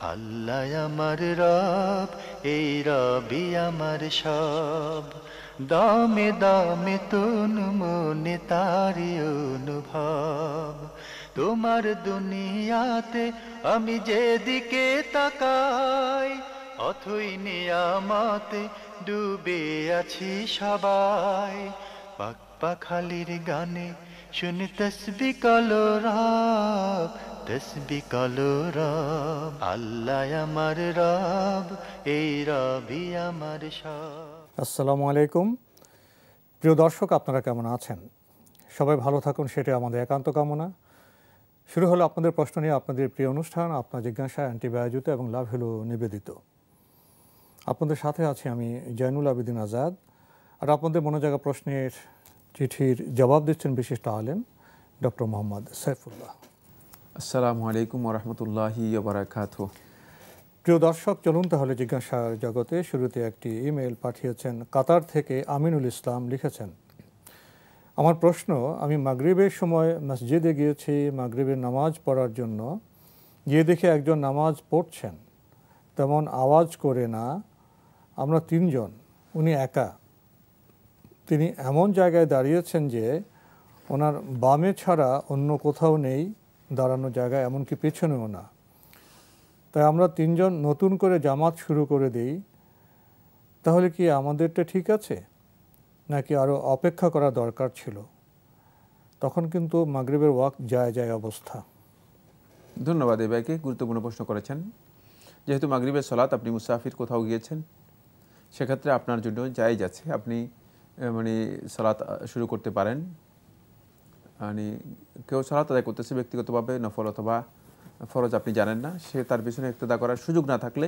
আল্লাহ আমার রব, এই রবি আমার সব। দামে দামে তন মনে তারি অনুভব। তোমার দুনিয়াতে আমি যেদিকে তাকাই, অথই নিয়ামতে ডুবে আছি সবাই। পাক পাখালির গানে শুনি তসবি কলরব, তসবি কলরব। আল্লাহ আমার রব, এই রবি আমার সব। আসসালামু আলাইকুম। প্রিয় দর্শক, আপনারা কেমন আছেন? সবাই ভালো থাকুন, সেটাই আমাদের একান্ত কামনা। শুরু হলো আপনাদের প্রশ্ন নিয়ে আপনাদের প্রিয় অনুষ্ঠান আপনার জিজ্ঞাসা, অ্যান্টিবায়োজিত এবং লাভ হলো নিবেদিত। আপনাদের সাথে আছি আমি জয়নুল আবেদিন আজাদ। আর আপনাদের মনোজাগা প্রশ্নের চিঠির জবাব দিচ্ছেন বিশিষ্ট আলেম ডক্টর মোহাম্মদ সাইফুল্লাহ। আসসালামু আলাইকুম ওরহমতুল্লাহি ওবারাকাতুহু। প্রিয় দর্শক, চলুন তাহলে জিজ্ঞাসার জগতে। শুরুতে একটি ইমেল পাঠিয়েছেন কাতার থেকে আমিনুল ইসলাম। লিখেছেন, আমার প্রশ্ন, আমি মাগরিবের সময় মসজিদে গিয়েছি মাগরিবের নামাজ পড়ার জন্য। গিয়ে দেখে একজন নামাজ পড়ছেন, তেমন আওয়াজ করে না। আমরা তিনজন, উনি একা। তিনি এমন জায়গায় দাঁড়িয়েছেন যে ওনার বামে ছাড়া অন্য কোথাও নেই দাঁড়ানোর জায়গায়, এমনকি পেছনেও না। তাই আমরা তিনজন নতুন করে জামাত শুরু করে দিই। তাহলে কি আমাদেরটা ঠিক আছে, নাকি আরও অপেক্ষা করা দরকার ছিল? তখন কিন্তু মাগরিবের ওয়াক্ত যায় অবস্থা। ধন্যবাদ এই ভাইকে, গুরুত্বপূর্ণ প্রশ্ন করেছেন। যেহেতু মাগরিবের সলাত আপনি মুসাফির কোথাও গিয়েছেন, সেক্ষেত্রে আপনার জন্য জায়েজ আছে, আপনি সলাত শুরু করতে পারেন। কেউ সলাত আদায় করতেছে ব্যক্তিগতভাবে, নফল অথবা ফরজ আপনি জানেন না, সে তার পিছনে ইক্তেদা করার সুযোগ না থাকলে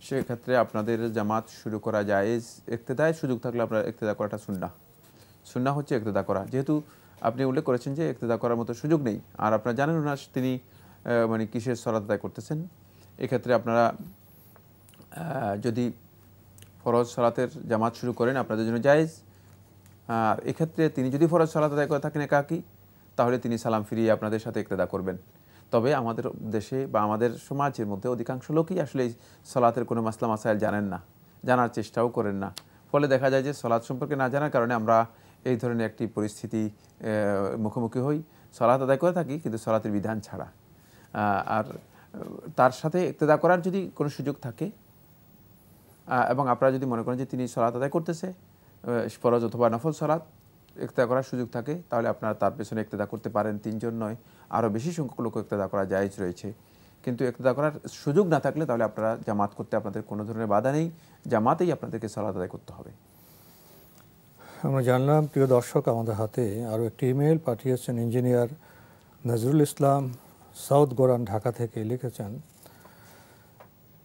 সেক্ষেত্রে আপনাদের জামাত শুরু করা জায়েজ। ইক্তেদায় সুযোগ থাকলে আপনার ইক্তেদা করাটা সুন্নাহ হচ্ছে ইক্তেদা করা। যেহেতু আপনি উল্লেখ করেছেন যে ইক্তেদা করার মতো সুযোগ নেই, আর আপনারা জানেন না তিনি কিসের সলাত আদায় করতেছেন, এক্ষেত্রে আপনারা যদি ফরজ সলাতের জামাত শুরু করেন আপনাদের জন্য জায়েজ। আর এক্ষেত্রে তিনি যদি ফরজ সলাত আদায় করে থাকেন একাকী, তাহলে তিনি সালাম ফিরিয়ে আপনাদের সাথে ইক্তেদা করবেন। তবে আমাদের দেশে বা আমাদের সমাজের মধ্যে অধিকাংশ লোকই আসলে এই সলাতের কোনো মাসলা মাসাইল জানেন না, জানার চেষ্টাও করেন না। ফলে দেখা যায় যে সলাত সম্পর্কে না জানার কারণে আমরা এই ধরনের একটি পরিস্থিতি মুখোমুখি হই। সলাত আদায় করে থাকি কিন্তু সলাতের বিধান ছাড়া। আর তার সাথে ইক্তেদা করার যদি কোনো সুযোগ থাকে এবং আপনারা যদি মনে করেন যে তিনি সলাত আদায় করতেছে, ফরজ অথবা নফল সলাত ইক্তেদা করার সুযোগ থাকে, তাহলে আপনারা তার পেছনে ইক্তেদা করতে পারেন। তিনজন নয়, আরও বেশি সংখ্যক লোক ইক্তেদা করা জায়েজ রয়েছে। কিন্তু ইক্তেদা করার সুযোগ না থাকলে তাহলে আপনারা জামাত করতে আপনাদের কোনো ধরনের বাধা নেই, জামাতেই আপনাদেরকে সালাত আদায় করতে হবে। আমরা জানলাম। প্রিয় দর্শক, আমাদের হাতে আরও একটি ইমেল পাঠিয়েছেন ইঞ্জিনিয়ার নজরুল ইসলাম, সাউথ গোরান, ঢাকা থেকে। লিখেছেন,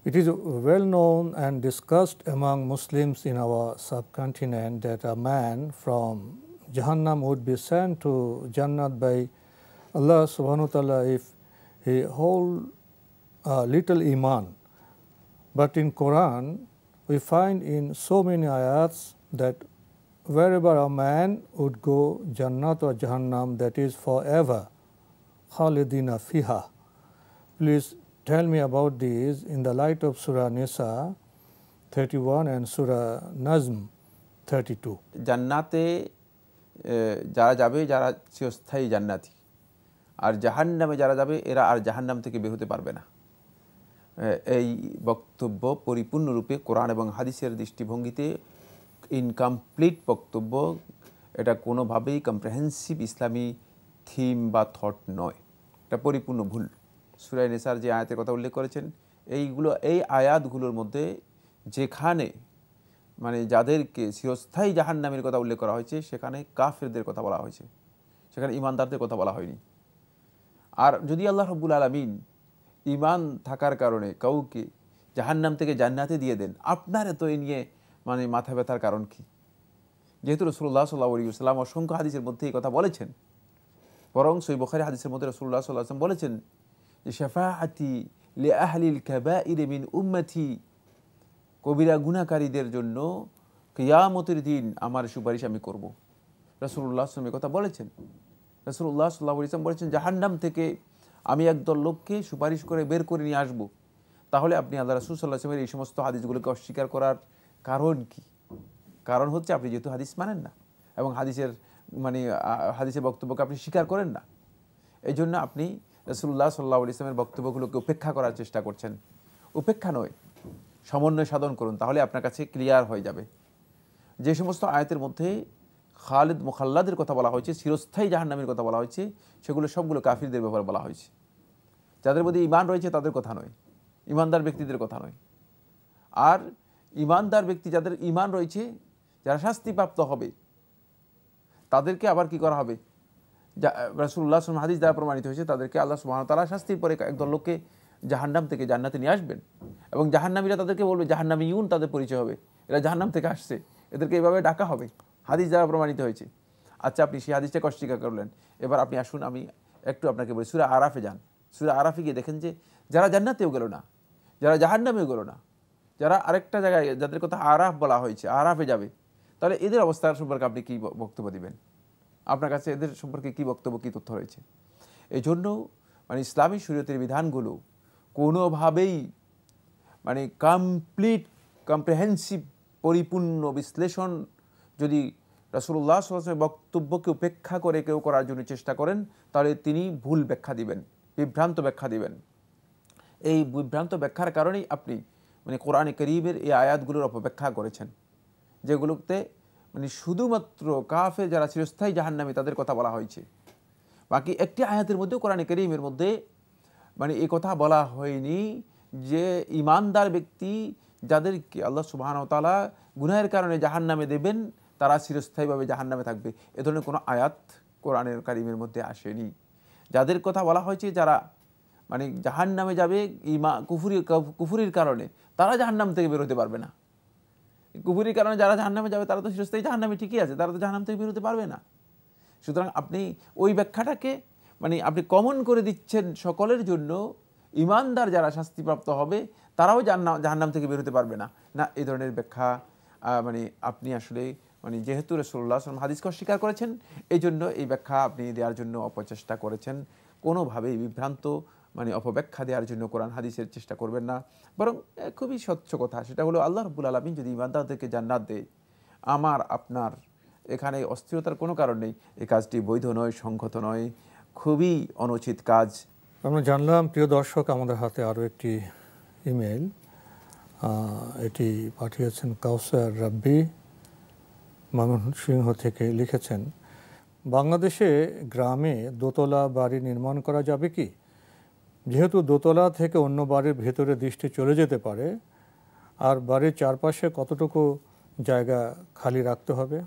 It is well known and discussed among Muslims in our subcontinent that a man from Jahannam would be sent to Jannat by Allah subhanahu wa ta'ala if he hold a little iman. But in Quran we find in so many ayats that wherever a man would go, Jannat or Jahannam, that is forever, khalidina fiha. Please tell me about this in the light of Surah Nisa 31 and Surah Nazm 32. জান্নাতে যারা যাবে, যারা চিরস্থায়ী জান্নাতি, আর জাহান্নামে যারা যাবে এরা আর জাহান্নাম থেকে বের হতে পারবে না। এই বক্তব্য পরিপূর্ণরূপে কোরআন এবং হাদিসের দৃষ্টিভঙ্গিতে ইনকমপ্লিট বক্তব্য। এটা কোনোভাবেই কম্প্রেহেন্সিভ ইসলামী থিম বা থট নয়, এটা পরিপূর্ণ ভুল। সূরা নিসার যে আয়াতের কথা উল্লেখ করেছেন, এই আয়াতগুলোর মধ্যে যেখানে যাদেরকে চিরস্থায়ী জাহান্নামের কথা উল্লেখ করা হয়েছে, সেখানে কাফেরদের কথা বলা হয়েছে, সেখানে ঈমানদারদের কথা বলা হয়নি। আর যদি আল্লাহ রাব্বুল আলামিন ঈমান থাকার কারণে কাউকে জাহান্নাম থেকে জান্নাতে দিয়ে দেন, আপনার এত এ নিয়ে মাথা ব্যথার কারণ কি? যেহেতু রাসূলুল্লাহ সাল্লাল্লাহু আলাইহি ওয়াসাল্লাম অসংখ্য হাদিসের মধ্যে এই কথা বলেছেন, বরং সহিহ বুখারী হাদিসের মধ্যে রাসূলুল্লাহ সাল্লাল্লাহু আলাইহি ওয়াসাল্লাম বলেছেন যে শাফাআতি লি আহলিল কাবাইর মিন উম্মতি, কবিরা গুনাহকারীদের জন্য কিয়ামতের দিন আমার সুপারিশ আমি করব। রাসূলুল্লাহ সাল্লাল্লাহু আলাইহি ওয়াসাল্লাম কথা বলেছেন। রাসূলুল্লাহ সাল্লাল্লাহু আলাইহি ওয়াসাল্লাম বলেছেন, জাহান্নাম থেকে আমি একদল লোককে সুপারিশ করে বের করে নিয়ে আসব, তাহলে আপনি আল্লাহ রাসূল সাল্লাল্লাহু আলাইহি ওয়াসাল্লামের এই সমস্ত হাদিসগুলোকে অস্বীকার করার কারণ কি? কারণ হচ্ছে আপনি যেহেতু হাদিস মানেন না এবং হাদিসের বক্তব্যকে আপনি স্বীকার করেন না, এই জন্য আপনি রাসূলুল্লাহ সাল্লাল্লাহু আলাইহি ওয়াসাল্লামের বক্তব্যগুলোকে উপেক্ষা করার চেষ্টা করছেন। উপেক্ষা নয়, সমন্বয় সাধন করুন, তাহলে আপনার কাছে ক্লিয়ার হয়ে যাবে। যে সমস্ত আয়াতের মধ্যে খালিদ মুখাল্লাদের কথা বলা হয়েছে, চিরস্থায়ী জাহান্নামের কথা বলা হয়েছে, সেগুলো সবগুলো কাফিরদের ব্যাপারে বলা হয়েছে। যাদের মধ্যে ঈমান রয়েছে তাদের কথা নয়, ঈমানদার ব্যক্তিদের কথা নয়। আর ঈমানদার ব্যক্তি যাদের ঈমান রয়েছে, যারা শাস্তিপ্রাপ্ত হবে, তাদেরকে আবার কি করা হবে? রাসূলুল্লাহ সাল্লাল্লাহু আলাইহি ওয়াসাল্লাম হাদিস দ্বারা প্রমাণিত হয়েছে, তাদেরকে আল্লাহ সুবহানাহু ওয়া তাআলা শাস্তির পরে একদল লোককে জাহান্নাম থেকে জান্নাতে নিয়ে আসবেন এবং জাহান্নামীরা তাদেরকে বলবে, জাহান্নামীয়ুন তাদের পরিচয় হবে, এরা জাহান্নাম থেকে আসছে, এদেরকে এভাবে ডাকা হবে, হাদিস দ্বারা প্রমাণিত হয়েছে। আচ্ছা, আপনি সেই হাদিসটাকে অস্বীকার করলেন। এবার আপনি আসুন, আমি একটু আপনাকে বলি, সূরা আরাফে যান। সূরা আরাফে গিয়ে দেখেন যে যারা জান্নাতেও গেল না, যারা জাহান্নামেও গেল না, যারা আরেকটা জায়গায় যাদের কথা আরাফ বলা হয়েছে, আরাফে যাবে, তাহলে এদের অবস্থা সম্পর্কে আপনি কি বক্তব্য দিবেন? আপনার কাছে এদের সম্পর্কে কি বক্তব্য, কি তথ্য রয়েছে? এই জন্য ইসলামী শরীয়তের বিধানগুলো কোনোভাবেই কম্প্রিহেন্সিভ পরিপূর্ণ বিশ্লেষণ যদি রাসূলুল্লাহ সাল্লাল্লাহু আলাইহি ওয়াসাল্লামের বক্তব্যকে উপেক্ষা করে কেউ করার জন্য চেষ্টা করেন, তাহলে তিনি ভুল ব্যাখ্যা দিবেন, বিভ্রান্ত ব্যাখ্যা দিবেন। এই বিভ্রান্ত ব্যাখ্যার কারণেই আপনি কোরআনে কারীমের এই আয়াতগুলোর অপব্যাখ্যা করেছেন, যেগুলোতে শুধুমাত্র কাফের যারা চিরস্থায়ী জাহান্নামী তাদের কথা বলা হয়েছে। বাকি একটি আয়াতের মধ্যেও কোরআনে কারীমের মধ্যে এই কথা বলা হয়নি যে ঈমানদার ব্যক্তি যাদেরকে আল্লাহ সুবহানাহু ওয়া তাআলা গুনাহের কারণে জাহান্নামে দেবেন, তারা চিরস্থায়ীভাবে জাহান্নামে থাকবে। এ ধরনের কোনো আয়াত কোরআনের কারীমের মধ্যে আসেনি। যাদের কথা বলা হয়েছে যারা জাহান্নামে যাবে কুফরির কারণে, তারা জাহান্নাম থেকে বের হতে পারবে না। কুফরির কারণে যারা জাহান্নামে যাবে তারা তো চিরস্থায়ী জাহান্নামে ঠিকই আছে, তারা তো জাহান্নাম থেকে বের হতে পারবে না। সুতরাং আপনি ওই ব্যাখ্যাটাকে আপনি কমন করে দিচ্ছেন সকলের জন্য। ঈমানদার যারা শাস্তিপ্রাপ্ত হবে তারাও জাহান্নাম থেকে বের হতে পারবে না। না, এই ধরনের ব্যাখ্যা আপনি আসলে যেহেতু রাসূলুল্লাহ সাল্লাল্লাহু আলাইহি ওয়াসাল্লাম হাদিসকে অস্বীকার করেছেন, এই জন্য এই ব্যাখ্যা আপনি দেওয়ার জন্য অপচেষ্টা করেছেন। কোনোভাবেই বিভ্রান্ত অপব্যাখ্যা দেওয়ার জন্য কোরআন হাদিসের চেষ্টা করবেন না। বরং খুবই স্বচ্ছ কথা, সেটা হলো আল্লাহ রাব্বুল আলামিন যদি ঈমানদারদেরকে জান্নাত দেয়, আমার আপনার এখানে অস্থিরতার কোনো কারণ নেই। এই কাজটি বৈধ নয়, সংগত নয়, খুবই অনুচিত কাজ। আমরা জানলাম, প্রিয় দর্শক, আমাদের হাতে আরও একটি ইমেল, এটি পাঠিয়েছেন কাউসার রাব্বি ময়মনসিংহ থেকে। লিখেছেন, বাংলাদেশে গ্রামে দোতলা বাড়ি নির্মাণ করা যাবে কি? যেহেতু দোতলা থেকে অন্য বাড়ির ভেতরে দৃষ্টি চলে যেতে পারে, আর বাড়ির চারপাশে কতটুকু জায়গা খালি রাখতে হবে?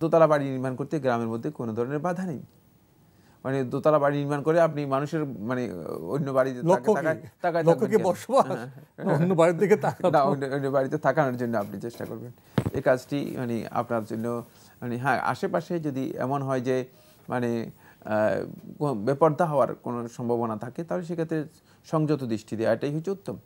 দোতলা বাড়ি নির্মাণ করতে গ্রামের মধ্যে কোনো ধরনের বাধা নেই। দোতলা বাড়ি নির্মাণ করে আপনি মানুষের অন্য বাড়িতে অন্য বাড়ির দিকে অন্য বাড়িতে তাকানোর জন্য আপনি চেষ্টা করবেন। এই কাজটি আপনার জন্য হ্যাঁ, আশেপাশে যদি এমন হয় যে বেপর্দা হওয়ার কোনো সম্ভাবনা থাকে, তাহলে সেক্ষেত্রে সংযত দৃষ্টি দেওয়া এটাই হচ্ছে উত্তম।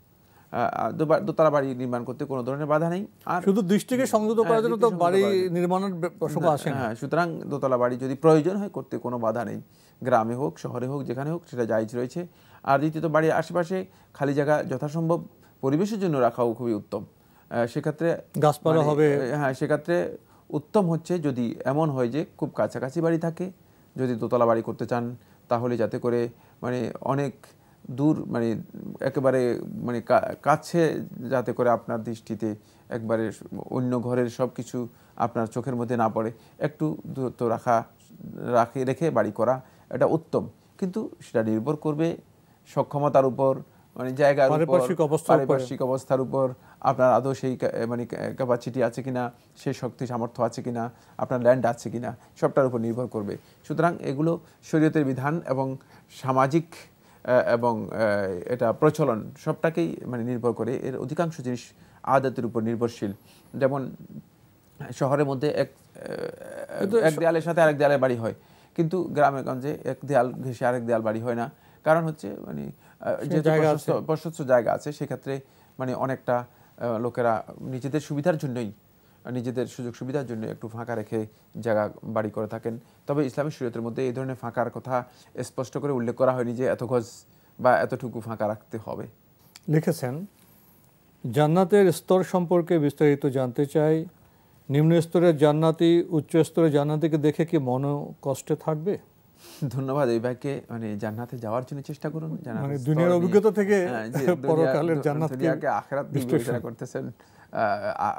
দোতলা বাড়ি নির্মাণ করতে কোনো ধরনের বাধা নেই। আর শুধু দৃষ্টিকে সংযত করার জন্য তো বাড়ি নির্মাণের প্রসঙ্গ আসে না। হ্যাঁ, সুতরাং দোতলা বাড়ি যদি প্রয়োজন হয় করতে কোনো বাধা নেই, গ্রামে হোক শহরে হোক যেখানে হোক, সেটা জায়েজ রয়েছে। আর দ্বিতীয়ত, বাড়ির আশেপাশে খালি জায়গা যথাসম্ভব পরিবেশের জন্য রাখাও খুবই উত্তম। সেক্ষেত্রে গাছপালা হবে। হ্যাঁ, সেক্ষেত্রে উত্তম হচ্ছে যদি এমন হয় যে খুব কাছাকাছি বাড়ি থাকে, যদি দোতলা বাড়ি করতে চান, তাহলে যাতে করে অনেক দূর একেবারে কাছে, যাতে করে আপনার দৃষ্টিতে একবারে অন্য ঘরের সব কিছু আপনার চোখের মধ্যে না পড়ে, একটু দূরত্ব রেখে বাড়ি করা এটা উত্তম। কিন্তু সেটা নির্ভর করবে সক্ষমতার উপর, জায়গার উপর, পারিপার্শ্বিক অবস্থার উপর, আপনার আদৌ সেই ক্যাপাসিটি আছে কিনা, সেই শক্তি সামর্থ্য আছে কিনা, আপনার ল্যান্ড আছে কিনা, সবটার উপর নির্ভর করবে। সুতরাং এগুলো শরীয়তের বিধান এবং সামাজিক এবং এটা প্রচলন সবটাকেই নির্ভর করে। এর অধিকাংশ জিনিস আদতের উপর নির্ভরশীল। যেমন শহরের মধ্যে এক দেয়ালের সাথে আরেক দেয়ালের বাড়ি হয়, কিন্তু গ্রামে গঞ্জে এক দেয়াল ঘেঁষে আরেক দেয়াল বাড়ি হয় না। কারণ হচ্ছে যেহেতু প্রশস্ত জায়গা আছে, সেক্ষেত্রে অনেকটা লোকেরা নিজেদের সুবিধার জন্যই, নিজেদের সুযোগ সুবিধার জন্য একটু ফাঁকা রেখে জায়গা বাড়ি করে থাকেন। তবে ইসলামী শরীয়তের মধ্যে এই ধরনের ফাঁকার কথা স্পষ্ট করে উল্লেখ করা হয়নি যে এত গজ বা এতটুকু ফাঁকা রাখতে হবে। লিখেছেন, জান্নাতের স্তর সম্পর্কে বিস্তারিত জানতে চাই। নিম্ন স্তরের জান্নাতি উচ্চ স্তরের জান্নাতিকে দেখে কি মন কষ্টে থাকবে? ধন্যবাদ। এই ভাইকে মানে জান্নাতে যাওয়ার জন্য চেষ্টা করুন। মানে দুনিয়ার অভিজ্ঞতা থেকে পরকালের জান্নাতকে দুনিয়াকে আখিরাত বিবেচনা করতেছেন,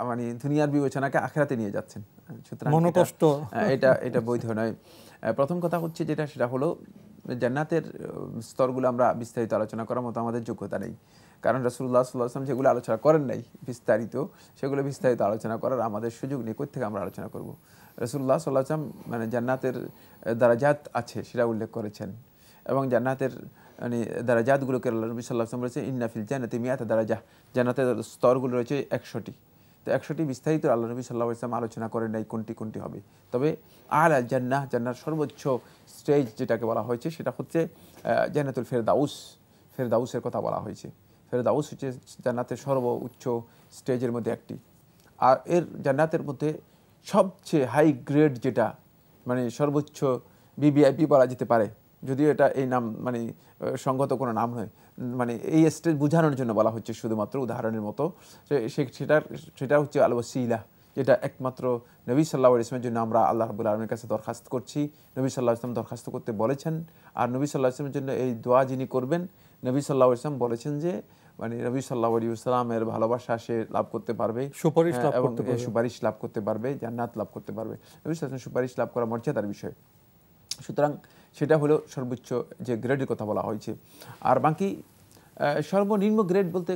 মানে দুনিয়ার বিবেচনাকে আখিরাতে নিয়ে যাচ্ছেন। সুতরাং মন কষ্ট এটা বৈধ নয়। প্রথম কথা হচ্ছে সেটা হলো জান্নাতের স্তরগুলো আমরা বিস্তারিত আলোচনা করার মতো আমাদের যোগ্যতা নেই। কারণ রাসূলুল্লাহ সাল্লাল্লাহু আলাইহি ওয়াসাল্লাম যেগুলো আলোচনা করেন নাই বিস্তারিত, সেগুলো বিস্তারিত আলোচনা করার আমাদের সুযোগ নেই। কোথা থেকে আমরা আলোচনা করব? রাসূলুল্লাহ সাল্লাল্লাহু আলাইহি ওয়াসাল্লাম মানে জান্নাতের দারাজাত আছে সেটা উল্লেখ করেছেন, এবং জান্নাতের মানে দারাজাতগুলোকে আল্লাহ নবী সাল্লাল্লাহু আলাইহি ওয়াসাল্লাম বলেছেন ইন্না ফিল জান্নাতি মিয়াতা দারাজা, জান্নাতের স্তরগুলো রয়েছে 100টি। তো 100টি বিস্তারিত আল্লাহ নবী সাল্লাল্লাহু আলাইহি ওয়াসাল্লাম আলোচনা করেন নাই কোনটি কোনটি হবে। তবে আলা জান্নাহ, জান্নার সর্বোচ্চ স্টেজ যেটাকে বলা হয়েছে সেটা হচ্ছে জান্নাতুল ফেরদাউস, ফেরদাউসের কথা বলা হয়েছে। ফেরদাউস হচ্ছে জান্নাতের সর্বোচ্চ স্টেজের মধ্যে একটি। আর এর জান্নাতের মধ্যে সবচেয়ে হাই গ্রেড যেটা মানে সর্বোচ্চ ভিভিআইপি বলা যেতে পারে, যদিও এটা এই নাম মানে সঙ্গত কোনো নাম নয়, মানে এই স্টেজ বোঝানোর জন্য বলা হচ্ছে শুধুমাত্র উদাহরণের মতো। সেটা হচ্ছে আল ওয়াসিলা, যেটা একমাত্র নবী সাল্লাল্লাহু আলাইহি ওয়াসাল্লামের জন্য আমরা আল্লাহ রাব্বুল আলামিনের কাছে দরখাস্ত করছি। নবী সাল্লাল্লাহু আলাইহি ওয়াসাল্লাম দরখাস্ত করতে বলেছেন, আর নবী সাল্লাল্লাহু আলাইহি ওয়াসাল্লামের জন্য এই দোয়া যিনি করবেন, নবী সাল্লাল্লাহু আলাইহি ওয়াসাল্লাম বলেছেন যে মানে নবী সাল্লাল্লাহু আলাইহি ওয়াসাল্লামের ভালোবাসা সে লাভ করতে পারবে, সুপারিশ লাভ করতে পারবে, জান্নাত লাভ করতে পারবে। নবী সাল্লাল্লাহু আলাইহি ওয়াসাল্লাম সুপারিশ লাভ করা মর্যাদার বিষয়। সুতরাং সেটা হলো সর্বোচ্চ যে গ্রেডের কথা বলা হয়েছে। আর বাকি সর্বনিম্ন গ্রেড বলতে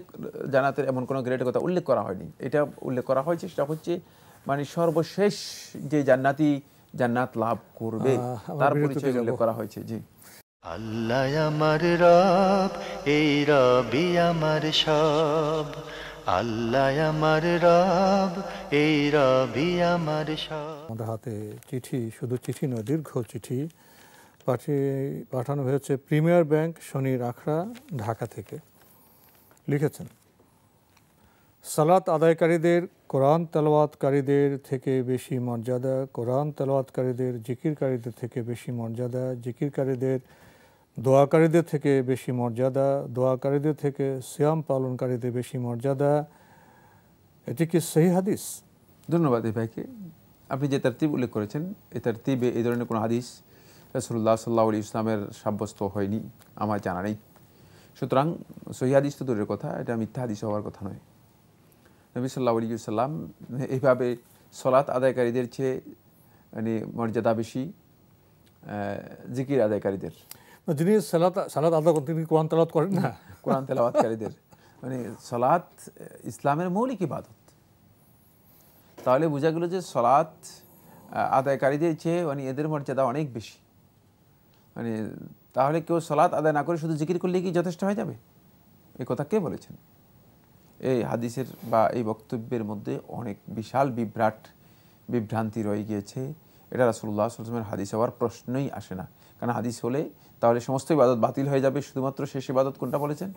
জান্নাতের এমন কোনো গ্রেডের কথা উল্লেখ করা হয়নি। এটা উল্লেখ করা হয়েছে সেটা হচ্ছে মানে সর্বশেষ যে জান্নাতি জান্নাত লাভ করবে তার পরিচয় উল্লেখ করা হয়েছে। জি, আল্লাহ আমার রব, এই রবি আমার সব। আল্লাহ আমার রব, এই রবি আমার সব। আমাদের হাতে চিঠি, শুধু চিঠি নয়, দীর্ঘ চিঠি পাঠানো হয়েছে প্রিমিয়ার ব্যাংক, শনির আখড়া, ঢাকা থেকে। লিখেছেন, সালাত আদায়কারীদের কোরআন তেলাওয়াতকারীদের থেকে বেশি মর্যাদা, কোরআন তেলাওয়াতকারীদের জিকিরকারীদের থেকে বেশি মর্যাদা, জিকিরকারীদের দোয়াকারীদের থেকে বেশি মর্যাদা, দোয়াকারীদের থেকে সিয়াম পালনকারীদের বেশি মর্যাদা। এটি কি সহিহ হাদিস? ধন্যবাদ এই ভাইকে। আপনি যে তারতিব উল্লেখ করেছেন, এই তারতিবে এই ধরনের কোনো হাদিস রাসূলুল্লাহ সাল্লাল্লাহু আলাইহি ওয়াসাল্লামের সাব্যস্ত হয়নি, আমার জানা নেই। সুতরাং সহিহ হাদিস তো দূরের কথা, এটা মিথ্যা হাদিস হওয়ার কথা নয়। নবী সাল্লাল্লাহু আলাইহি ওয়াসাল্লাম এইভাবে সালাত আদায়কারীদের চেয়ে মানে মর্যাদা বেশি জিকির আদায়কারীদের। যিনি সালাত আদায় করেন তিনি কোরআন তেলাওয়াত করেন না? কোরআন তেলাওয়াতকারীদের মানে সালাত ইসলামের মৌলিক ইবাদত। তাহলে বোঝা গেল যে সালাত আদায়কারীদের চেয়ে মানে এদের মর্যাদা অনেক বেশি। মানে তাহলে কেউ সালাত আদায় না করে শুধু জিকির করলে কি যথেষ্ট হয়ে যাবে? এই কথা কে বলেছেন? এই হাদিসের বা এই বক্তব্যের মধ্যে অনেক বিশাল বিভ্রান্তি রয়ে গিয়েছে। এটা রাসূলুল্লাহ সাল্লাল্লাহু আলাইহি ওয়াসাল্লামের হাদিস হওয়ার প্রশ্নই আসে না। কারণ হাদিস হলে তাহলে সমস্ত ইবাদত বাতিল হয়ে যাবে, শুধুমাত্র শেষ ইবাদত কোনটা বলেছেন?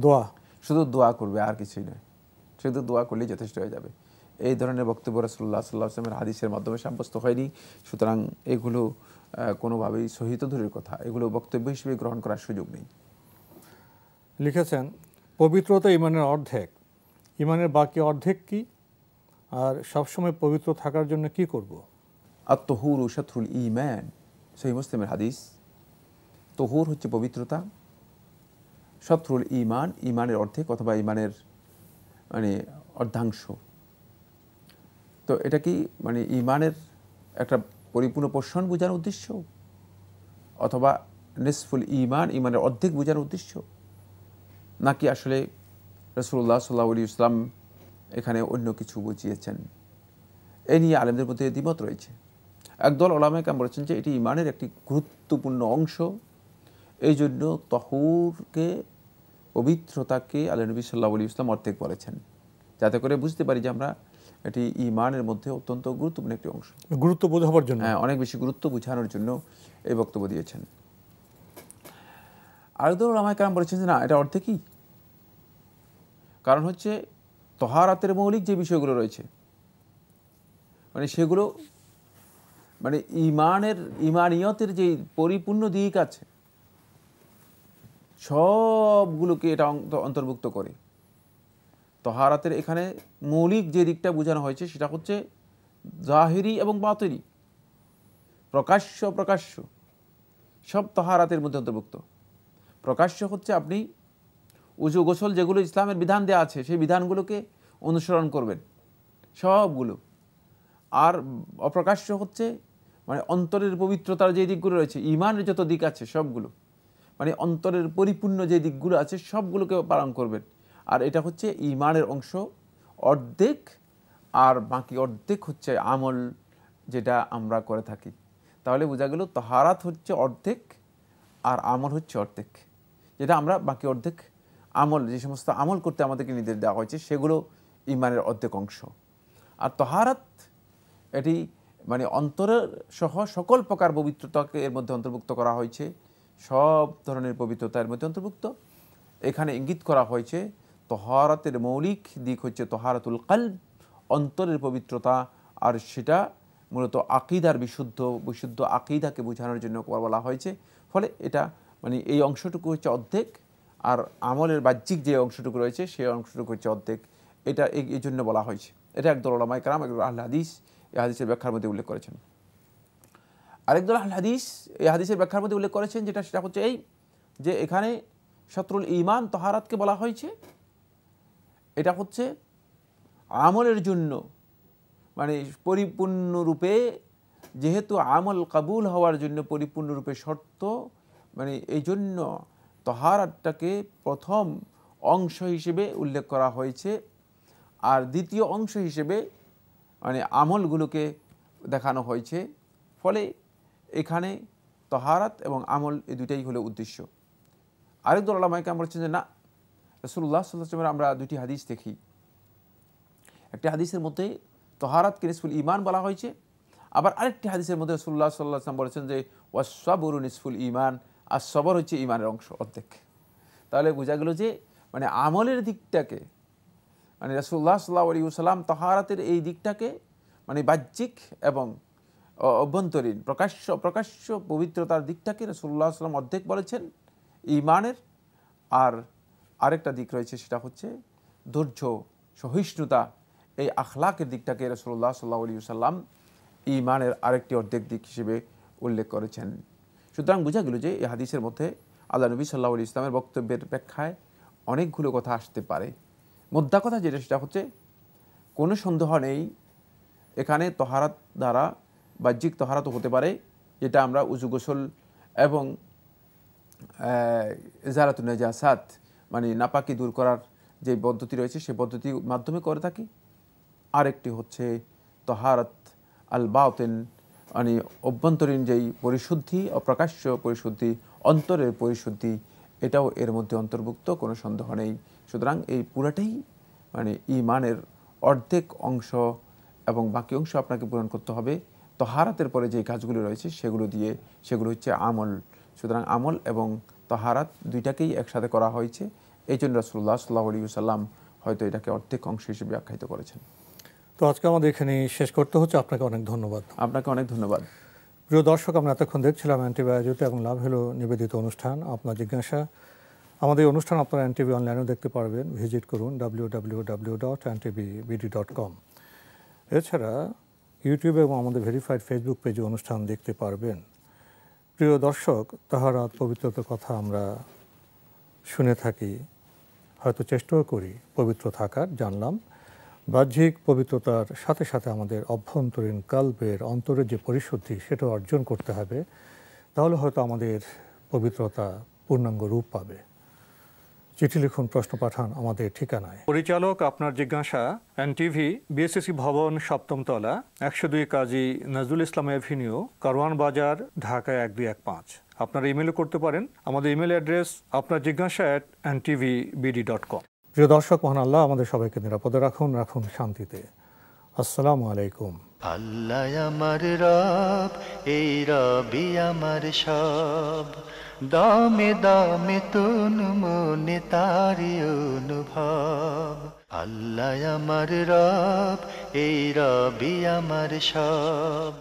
দোয়া, শুধু দোয়া করবে, আর কিছুই নয়, শুধু দোয়া করলেই যথেষ্ট হয়ে যাবে। এই ধরনের বক্তব্য রাসূলুল্লাহ সাল্লাল্লাহু আলাইহি ওয়াসাল্লামের হাদিসের মাধ্যমে সাব্যস্ত হয়নি। সুতরাং এগুলো কোনোভাবেই সহিহ দূরের কথা, এগুলো বক্তব্য হিসেবে গ্রহণ করার সুযোগ নেই। লিখেছেন, পবিত্রতা ইমানের অর্ধেক, ইমানের বাকি অর্ধেক কি, আর সবসময় পবিত্র থাকার জন্য কি করব? আত-তাহুরু শাতরুল ঈমান, সহিহ মুসলিমের হাদিস। তাহুর হচ্ছে পবিত্রতা, শাতরুল ঈমান ঈমানের অর্ধেক অথবা ঈমানের মানে অর্ধাংশ। তো এটা কি মানে ঈমানের একটা পরিপূর্ণ পোষণ বোঝানোর উদ্দেশ্য, অথবা নিসফুল ঈমান ঈমানের অর্ধেক বোঝানোর উদ্দেশ্য, নাকি আসলে রাসূলুল্লাহ সাল্লাল্লাহু আলাইহি ওয়াসাল্লাম এখানে অন্য কিছু বুঝিয়েছেন? এ নিয়ে আলেমদের মধ্যে দ্বিমত রয়েছে। একদল ওলামায়ে কেরাম বলেছেন যে এটি ঈমানের একটি গুরুত্বপূর্ণ অংশ, এই জন্য তাহুরকে, পবিত্রতাকে আল্লাহ নবী সাল্লাল্লাহু আলাইহি ওয়াসাল্লাম অর্ধেক বলেছেন, যাতে করে বুঝতে পারি যে আমরা এটি ঈমানের মধ্যে অত্যন্ত গুরুত্বপূর্ণ একটি অংশ, গুরুত্ব বোঝাবার জন্য। হ্যাঁ, অনেক বেশি গুরুত্ব বোঝানোর জন্য এই বক্তব্য দিয়েছেন। আরেকদল ওলামায়ে কেরাম বলেছেন যে না, এটা অর্ধেকই। কারণ হচ্ছে তহারাতের মৌলিক যে বিষয়গুলো রয়েছে মানে সেগুলো মানে ইমানিয়তের যে পরিপূর্ণ দিক আছে সবগুলোকে এটা অন্তর্ভুক্ত করে। তহারাতের এখানে মৌলিক যে দিকটা বোঝানো হয়েছে সেটা হচ্ছে জাহিরি এবং বাতিনি, প্রকাশ্য প্রকাশ্য সব তহারাতের মধ্যে অন্তর্ভুক্ত। প্রকাশ্য হচ্ছে আপনি উজু গোসল যেগুলো ইসলামের বিধান দেওয়া আছে সেই বিধানগুলোকে অনুসরণ করবেন সবগুলো। আর অপ্রকাশ্য হচ্ছে মানে অন্তরের পবিত্রতার যে দিকগুলো রয়েছে, ঈমানের যত দিক আছে সবগুলো, মানে অন্তরের পরিপূর্ণ যে দিকগুলো আছে সবগুলোকে পালন করবেন। আর এটা হচ্ছে ঈমানের অংশ অর্ধেক, আর বাকি অর্ধেক হচ্ছে আমল যেটা আমরা করে থাকি। তাহলে বোঝা গেল তাহারাত হচ্ছে অর্ধেক আর আমল হচ্ছে অর্ধেক, যেটা আমরা বাকি অর্ধেক আমল, যে সমস্ত আমল করতে আমাদেরকে নির্দেশ দেওয়া হয়েছে সেগুলো ঈমানের অর্ধেক অংশ। আর তাহারাত এটি মানে অন্তরের সহ সকল প্রকার পবিত্রতাকে এর মধ্যে অন্তর্ভুক্ত করা হয়েছে, সব ধরনের পবিত্রতা এর মধ্যে অন্তর্ভুক্ত। এখানে ইঙ্গিত করা হয়েছে তাহারাতের মৌলিক দিক হচ্ছে তাহারাতুল কলব, অন্তরের পবিত্রতা, আর সেটা মূলত আকীদার বিশুদ্ধ আকীদাকে বোঝানোর জন্য বলা হয়েছে। ফলে এটা মানে এই অংশটুকু হচ্ছে অর্ধেক, আর আমলের বাহ্যিক যে অংশটুকু রয়েছে সেই অংশটুকু হচ্ছে অর্ধেক। এটা এই জন্য বলা হয়েছে। এটা একদল উলামায়ে কেরাম, একদল আহলে হাদিস এই হাদিসের ব্যাখ্যার মধ্যে উল্লেখ করেছেন। আরেকদল আহলে হাদিস এই হাদিসের ব্যাখ্যার মধ্যে উল্লেখ করেছেন সেটা হচ্ছে এই যে এখানে শত্রুল ঈমান তাহারাতকে বলা হয়েছে, এটা হচ্ছে আমলের জন্য, মানে পরিপূর্ণরূপে, যেহেতু আমল কবুল হওয়ার জন্য পরিপূর্ণরূপে শর্ত, মানে এই জন্য তাহারাতটাকে প্রথম অংশ হিসেবে উল্লেখ করা হয়েছে। আর দ্বিতীয় অংশ হিসেবে মানে আমলগুলোকে দেখানো হয়েছে। ফলে এখানে তাহারাত এবং আমল এই দুইটাই হলো উদ্দেশ্য। আরেক দল উলামায়ে কেরাম বলছেন যে না, রাসূলুল্লাহ সাল্লাল্লাহু আলাইহি ওয়াসাল্লাম আমরা দুটি হাদিস দেখি। একটি হাদিসের মধ্যে তাহারাতকে নিসফুল ঈমান বলা হয়েছে, আবার আরেকটি হাদিসের মধ্যে রাসূলুল্লাহ সাল্লাল্লাহু আলাইহি ওয়াসাল্লাম বলেছেন যে ওয়াস-সাবরু নিসফুল ঈমান, আর সবর হচ্ছে ঈমানের অংশ অর্ধেক। তাহলে বোঝা গেল যে মানে আমলের দিকটাকে, মানে রাসূলুল্লাহ সাল্লাল্লাহু আলাইহি ওয়াসাল্লাম তাহারাতের এই দিকটাকে মানে বাহ্যিক এবং অভ্যন্তরীণ প্রকাশ্য পবিত্রতার দিকটাকে রাসূলুল্লাহ সাল্লাল্লাহু আলাইহি ওয়াসাল্লাম অর্ধেক বলেছেন ঈমানের। আর আরেকটা দিক রয়েছে সেটা হচ্ছে ধৈর্য, সহিষ্ণুতা, এই আখলাকের দিকটাকে রাসূলুল্লাহ সাল্লাল্লাহু আলাইহি ওয়াসাল্লাম ঈমানের আরেকটি অর্ধেক দিক হিসেবে উল্লেখ করেছেন। সুতরাং বোঝা গেল যে এই হাদিসের মধ্যে আল্লাহ নবী সাল্লাল্লাহু আলাইহি ওয়াসাল্লামের বক্তব্যের ব্যাখ্যায় অনেকগুলো কথা আসতে পারে। মোদ্দা কথা যেটা সেটা হচ্ছে কোনো সন্দেহ নেই এখানে তাহারাত দ্বারা বাহ্যিক তাহারাত হতে পারে, যেটা আমরা উযু গোসল এবং ইজালাতুন নাজাসাত মানে নাপাকি দূর করার যে পদ্ধতি রয়েছে সেই পদ্ধতির মাধ্যমে করে থাকি। আরেকটি হচ্ছে তাহারাত আল বাতিন মানে অভ্যন্তরীণ যেই পরিশুদ্ধি, অপ্রকাশ্য পরিশুদ্ধি, অন্তরের পরিশুদ্ধি, এটাও এর মধ্যে অন্তর্ভুক্ত, কোনো সন্দেহ নেই। সুতরাং এই পুরাটাই মানে ঈমানের অর্ধেক অংশ এবং বাকি অংশ আপনাকে পূরণ করতে হবে তাহারাতের পরে যে কাজগুলো রয়েছে সেগুলো দিয়ে, সেগুলো হচ্ছে আমল। সুতরাং আমল এবং তাহারাত দুইটাকেই একসাথে করা হয়েছে, এই জন্য রাসূলুল্লাহ সাল্লাল্লাহু আলাইহি ওয়াসাল্লাম হয়তো এটাকে অর্ধেক অংশ হিসেবে আখ্যায়িত করেছেন। তো আজকে আমাদের এখানে শেষ করতে হচ্ছে। আপনাকে অনেক ধন্যবাদ। আপনাকে অনেক ধন্যবাদ। প্রিয় দর্শক, আমরা এতক্ষণ দেখছিলাম এনটিভি আয়োজিত এবং লাভ হলো নিবেদিত অনুষ্ঠান আপনার জিজ্ঞাসা। আমাদের অনুষ্ঠান আপনারা এনটিভি অনলাইনেও দেখতে পারবেন, ভিজিট করুন www.ntvbd.com। এছাড়া ইউটিউবে এবং আমাদের ভেরিফাইড ফেসবুক পেজে অনুষ্ঠান দেখতে পারবেন। প্রিয় দর্শক, তাহারাত পবিত্রতার কথা আমরা শুনে থাকি, হয়তো চেষ্টাও করি পবিত্র থাকার, জানলাম বাহ্যিক পবিত্রতার সাথে সাথে আমাদের অভ্যন্তরীণ কালবের অন্তরের যে পরিশুদ্ধি সেটা অর্জন করতে হবে, তাহলে হয়তো আমাদের পবিত্রতা পূর্ণাঙ্গ রূপ পাবে। চিঠি লিখুন, প্রশ্ন পাঠান আমাদের ঠিকানায়। পরিচালক আপনার জিজ্ঞাসা, এনটিভি, বিএসসি ভবন, 7ম তলা, 102 কাজী নজরুল ইসলাম এভিনিউ, কারওয়ান বাজার, ঢাকা 1215। আপনারা ইমেলও করতে পারেন। আমাদের ইমেল অ্যাড্রেস আপনার জিজ্ঞাসা @ntvbd.com। প্রিয় দর্শক, মহান আল্লাহ আমাদের সবাইকে নিরাপদে রাখুন শান্তিতে। আসসালামু আলাইকুম। আল্লাহ আমার রব, এই রবি আমার সব, দামে দামে তুন মনে তারি অনুভব। আল্লাহ আমার রব, এই রবি আমার সব।